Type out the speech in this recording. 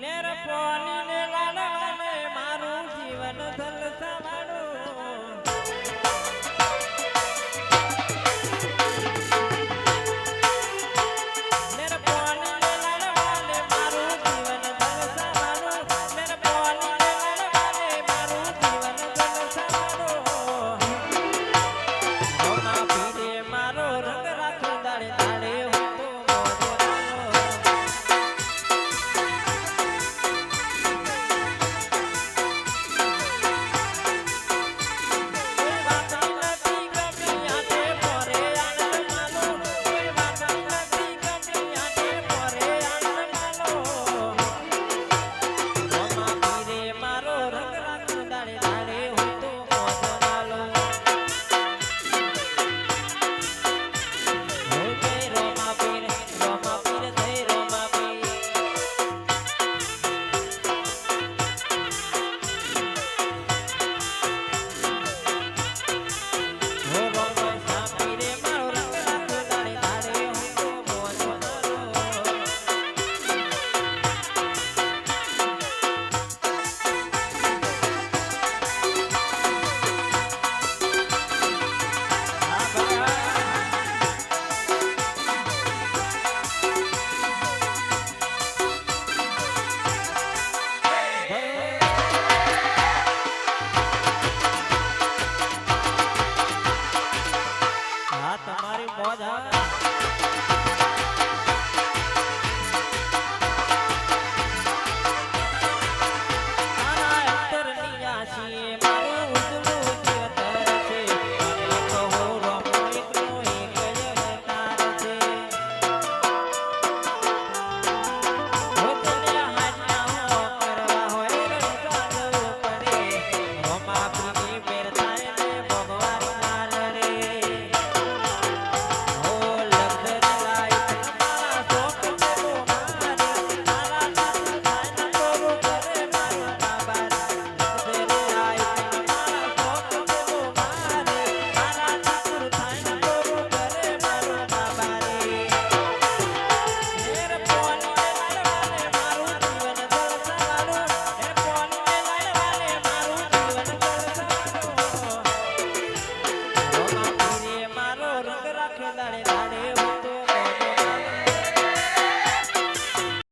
લેર pony ને લાડવાને મારું જીવન ધલસાવાડું લેર પોની ને લાડવાને મારું જીવન ધલસાવાડું લેર પોની ને લાડવાને મારું જીવન ધલસાવાડું હોના પીરે મારો રંગ રાખું દાડે દાડે તમારી મોજ આવે